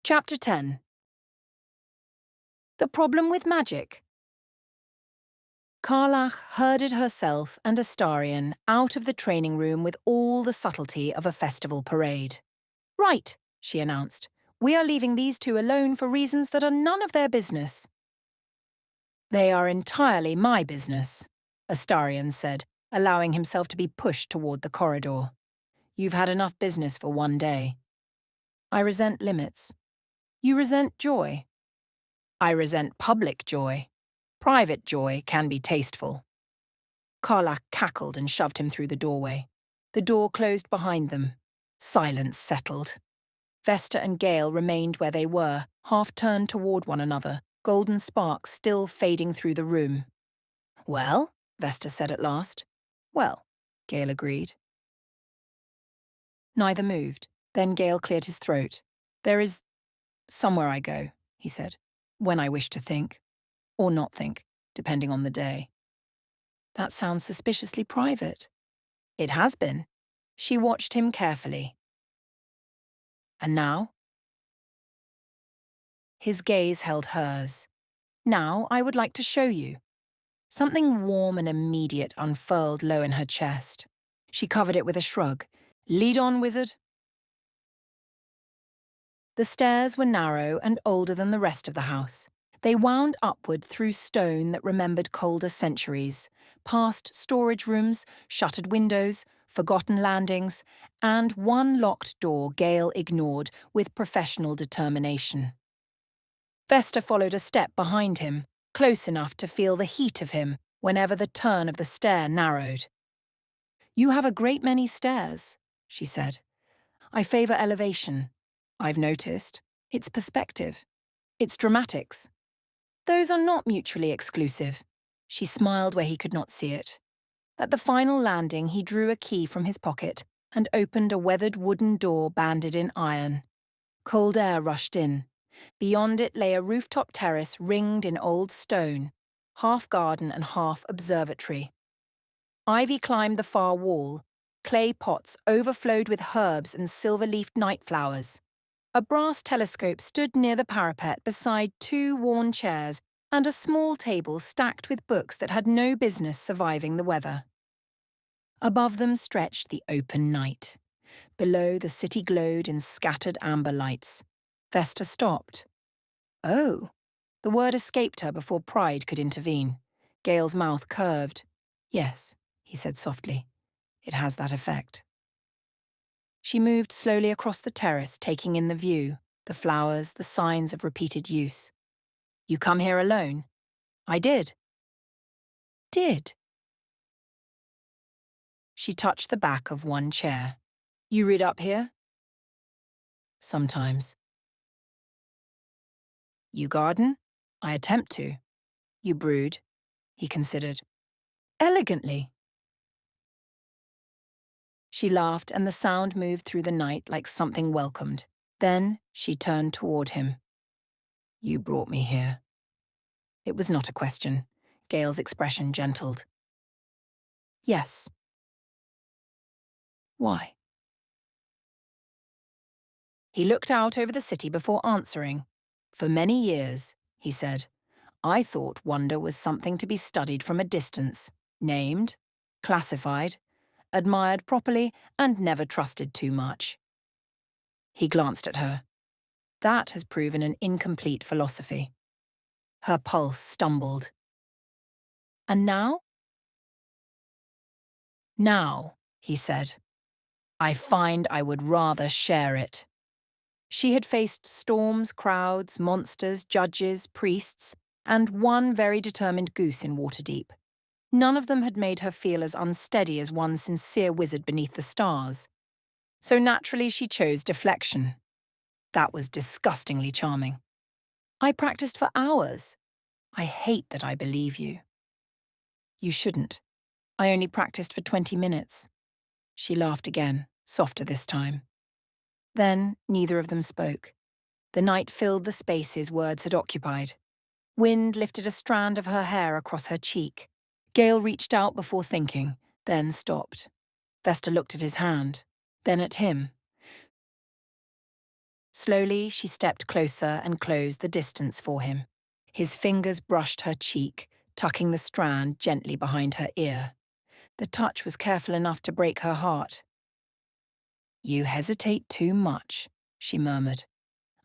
Chapter 10. The Problem with Magic. Karlach herded herself and Astarion out of the training room with all the subtlety of a festival parade. "Right," she announced. "We are leaving these two alone for reasons that are none of their business." "They are entirely my business," Astarion said, allowing himself to be pushed toward the corridor. "You've had enough business for one day." "I resent limits." "You resent joy." "I resent public joy. Private joy can be tasteful." Karlach cackled and shoved him through the doorway. The door closed behind them. Silence settled. Vesta and Gale remained where they were, half turned toward one another, golden sparks still fading through the room. "Well?" Vesta said at last. "Well," Gale agreed. Neither moved. Then Gale cleared his throat. "There is somewhere I go," he said, "when I wish to think. Or not think, depending on the day." "That sounds suspiciously private." "It has been." She watched him carefully. "And now?" His gaze held hers. "Now I would like to show you." Something warm and immediate unfurled low in her chest. She covered it with a shrug. "Lead on, wizard." The stairs were narrow and older than the rest of the house. They wound upward through stone that remembered colder centuries, past storage rooms, shuttered windows, forgotten landings, and one locked door Gale ignored with professional determination. Vesta followed a step behind him, close enough to feel the heat of him whenever the turn of the stair narrowed. "You have a great many stairs," she said. "I favour elevation. I've noticed. It's perspective. It's dramatics. Those are not mutually exclusive." She smiled where he could not see it. At the final landing, he drew a key from his pocket and opened a weathered wooden door banded in iron. Cold air rushed in. Beyond it lay a rooftop terrace ringed in old stone, half garden and half observatory. Ivy climbed the far wall. Clay pots overflowed with herbs and silver-leafed night flowers. A brass telescope stood near the parapet beside two worn chairs and a small table stacked with books that had no business surviving the weather. Above them stretched the open night. Below, the city glowed in scattered amber lights. Vesta stopped. "Oh." The word escaped her before pride could intervene. Gale's mouth curved. "Yes," he said softly. "It has that effect." She moved slowly across the terrace, taking in the view, the flowers, the signs of repeated use. "You come here alone?" "I did." "Did?" She touched the back of one chair. "You read up here?" "Sometimes." "You garden?" "I attempt to." "You brood?" He considered. "Elegantly." She laughed, and the sound moved through the night like something welcomed. Then she turned toward him. "You brought me here." It was not a question. Gale's expression gentled. "Yes." "Why?" He looked out over the city before answering. "For many years," he said, "I thought wonder was something to be studied from a distance, named, classified, admired properly, and never trusted too much." He glanced at her. "That has proven an incomplete philosophy." Her pulse stumbled. "And now?" "Now," he said, "I find I would rather share it." She had faced storms, crowds, monsters, judges, priests, and one very determined goose in Waterdeep. None of them had made her feel as unsteady as one sincere wizard beneath the stars. So naturally she chose deflection. That was disgustingly charming. "I practiced for hours. I hate that I believe you." "You shouldn't. I only practiced for 20 minutes. She laughed again, softer this time. Then neither of them spoke. The night filled the spaces words had occupied. Wind lifted a strand of her hair across her cheek. Gale reached out before thinking, then stopped. Vesta looked at his hand, then at him. Slowly, she stepped closer and closed the distance for him. His fingers brushed her cheek, tucking the strand gently behind her ear. The touch was careful enough to break her heart. "You hesitate too much," she murmured.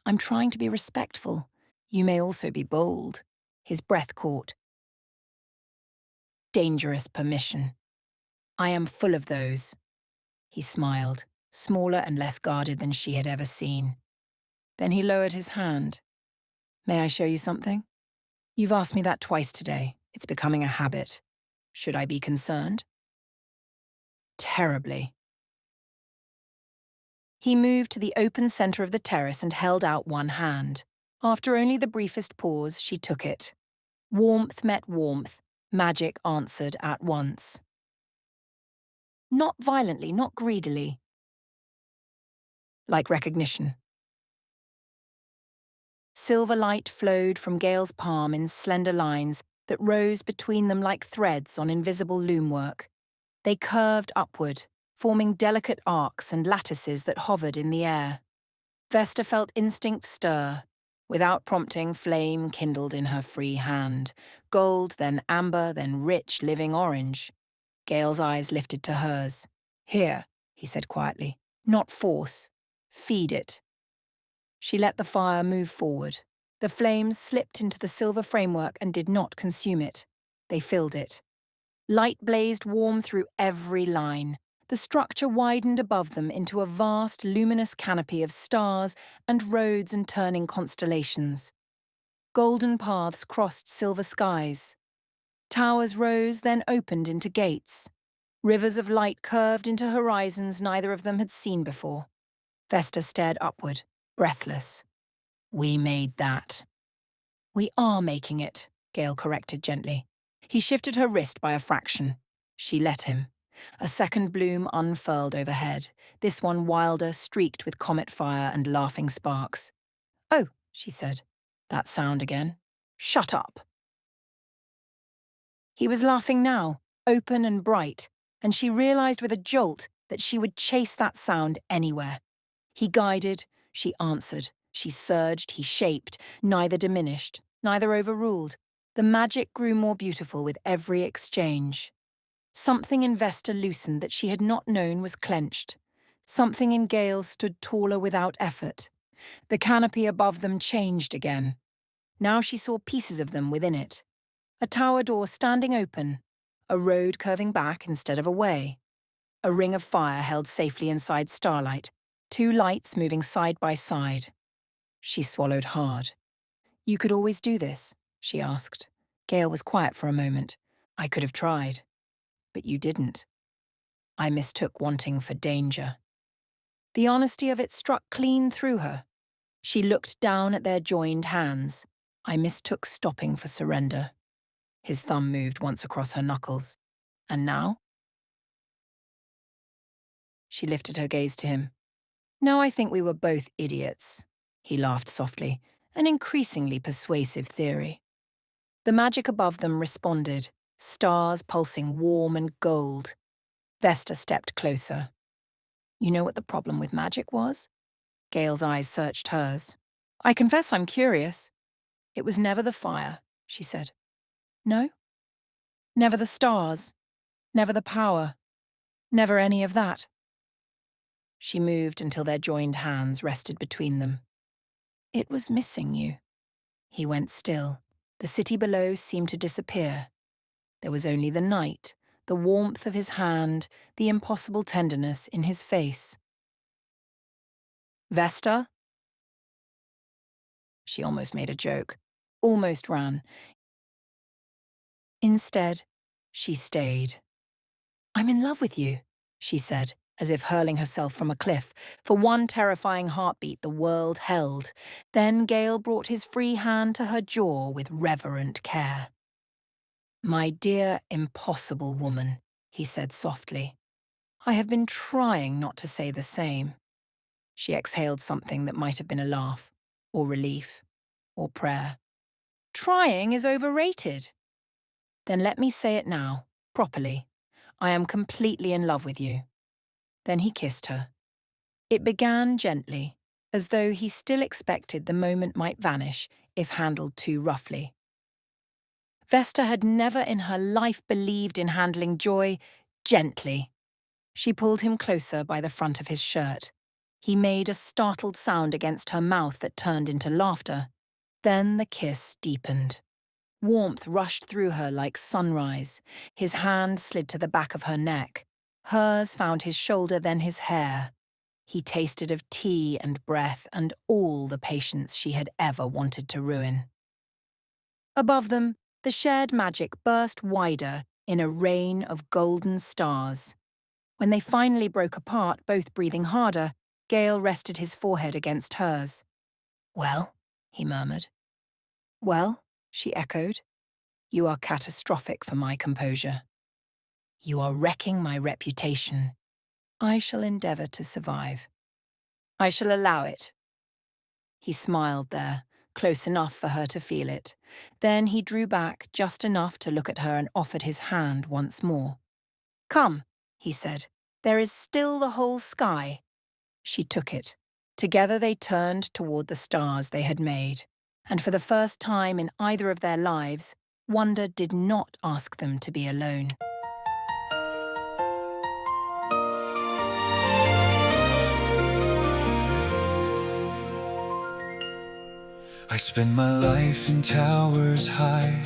"I'm trying to be respectful. You may also be bold." His breath caught. Dangerous permission. "I am full of those." He smiled, smaller and less guarded than she had ever seen. Then he lowered his hand. "May I show you something? You've asked me that twice today. It's becoming a habit. Should I be concerned?" Terribly. He moved to the open center of the terrace and held out one hand. After only the briefest pause, she took it. Warmth met warmth. Magic answered at once. Not violently, not greedily. Like recognition. Silver light flowed from Gale's palm in slender lines that rose between them like threads on invisible loomwork. They curved upward, forming delicate arcs and lattices that hovered in the air. Vesta felt instinct stir. Without prompting, flame kindled in her free hand. Gold, then amber, then rich, living orange. Gale's eyes lifted to hers. "Here," he said quietly. "Not force. Feed it." She let the fire move forward. The flames slipped into the silver framework and did not consume it. They filled it. Light blazed warm through every line. The structure widened above them into a vast, luminous canopy of stars and roads and turning constellations. Golden paths crossed silver skies. Towers rose, then opened into gates. Rivers of light curved into horizons neither of them had seen before. Vesta stared upward, breathless. "We made that." "We are making it," Gale corrected gently. He shifted her wrist by a fraction. She let him. A second bloom unfurled overhead, this one wilder, streaked with comet fire and laughing sparks. "Oh," she said. "That sound again. Shut up." He was laughing now, open and bright, and she realized with a jolt that she would chase that sound anywhere. He guided, she answered. She surged, he shaped, neither diminished, neither overruled. The magic grew more beautiful with every exchange. Something in Vesta loosened that she had not known was clenched. Something in Gale stood taller without effort. The canopy above them changed again. Now she saw pieces of them within it. A tower door standing open, a road curving back instead of away. A ring of fire held safely inside starlight, two lights moving side by side. She swallowed hard. "You could always do this?" she asked. Gale was quiet for a moment. "I could have tried. But you didn't." "I mistook wanting for danger." The honesty of it struck clean through her. She looked down at their joined hands. "I mistook stopping for surrender." His thumb moved once across her knuckles. "And now?" She lifted her gaze to him. "No, I think we were both idiots." He laughed softly, an increasingly persuasive theory. The magic above them responded, stars pulsing warm and gold. Vesta stepped closer. "You know what the problem with magic was?" Gale's eyes searched hers. "I confess I'm curious." "It was never the fire," she said. "No?" "Never the stars. Never the power. Never any of that." She moved until their joined hands rested between them. "It was missing you." He went still. The city below seemed to disappear. There was only the night, the warmth of his hand, the impossible tenderness in his face. "Vesta?" She almost made a joke, almost ran. Instead, she stayed. "I'm in love with you," she said, as if hurling herself from a cliff. For one terrifying heartbeat the world held. Then Gale brought his free hand to her jaw with reverent care. "My dear, impossible woman," he said softly. "I have been trying not to say the same." She exhaled something that might have been a laugh, or relief, or prayer. "Trying is overrated." "Then let me say it now, properly. I am completely in love with you." Then he kissed her. It began gently, as though he still expected the moment might vanish if handled too roughly. Vesta had never in her life believed in handling joy gently. She pulled him closer by the front of his shirt. He made a startled sound against her mouth that turned into laughter. Then the kiss deepened. Warmth rushed through her like sunrise. His hand slid to the back of her neck. Hers found his shoulder, then his hair. He tasted of tea and breath and all the patience she had ever wanted to ruin. Above them, the shared magic burst wider in a rain of golden stars. When they finally broke apart, both breathing harder, Gale rested his forehead against hers. "Well?" he murmured. "Well?" she echoed. "You are catastrophic for my composure. You are wrecking my reputation. I shall endeavour to survive. I shall allow it." He smiled there, close enough for her to feel it. Then he drew back just enough to look at her and offered his hand once more. "Come," he said. "There is still the whole sky." She took it. Together they turned toward the stars they had made. And for the first time in either of their lives, wonder did not ask them to be alone. I spend my life in towers high,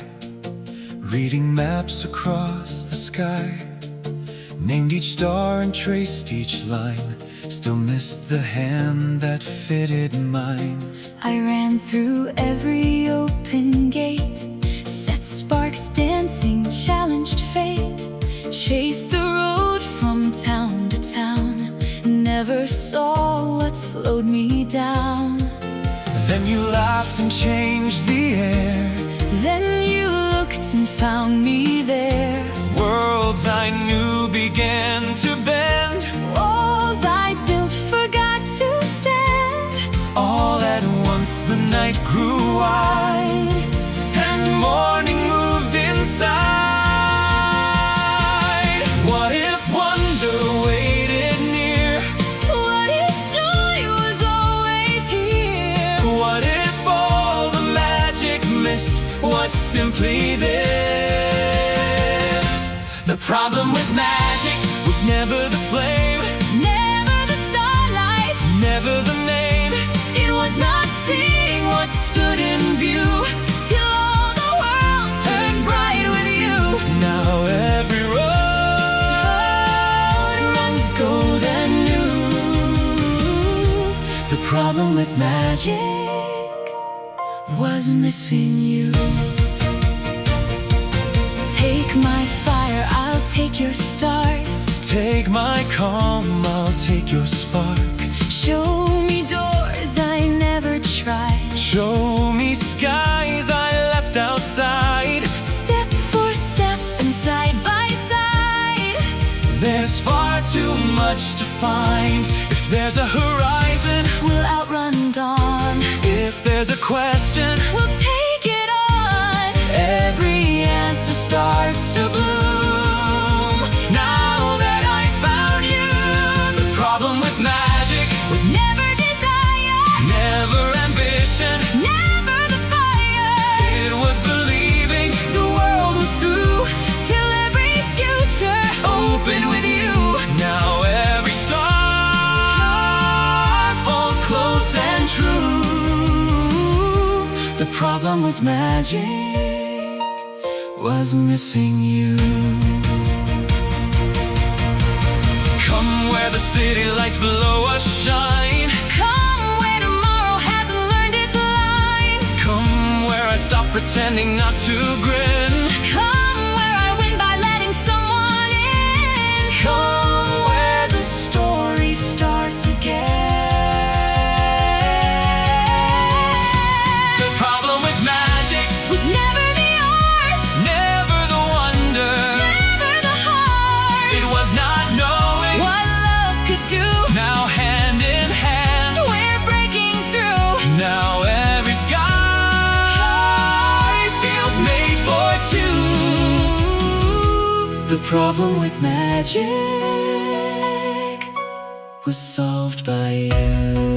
reading maps across the sky. Named each star and traced each line, still missed the hand that fitted mine. I ran through every open gate, set sparks dancing, challenged fate. Chased the road from town to town, never saw what slowed me down. Then you laughed and changed the air. Then you looked and found me there. Worlds I knew began to bend. Walls I built forgot to stand. All at once the night grew wide, and morning moved inside. What if wonder waited near? What if joy was always here? What if all the magic missed was simply this? The problem with magic was never the flame, Never the starlight, never the name. it was not seeing what stood in view, till all the world turned bright with you. Now every road runs gold and new. The problem with magic was missing you. Take my fire, I'll take your stars. take my calm, I'll take your spark. Show me doors I never tried. Show me skies I left outside. Step for step and side by side. There's far too much to find. If there's a horizon, We'll outrun dawn. if there's a question, We'll take it on. every answer starts to bloom. Now that I found you, the problem with magic Was never desire, never ambition. never the fire. It was believing The world was through, till every future open with you. now every star falls close and true. The problem with magic was missing you. Come where the city lights below us shine. Come where tomorrow hasn't learned its lines. Come where I stop pretending not to grin. Come where I win by letting someone in. Come where the story starts again. The problem with magic Was never the art, never the wonder. never the heart. It was not knowing. What love could do, Now hand in hand, we're breaking through. now every sky feels made for two. The problem with magic was solved by you.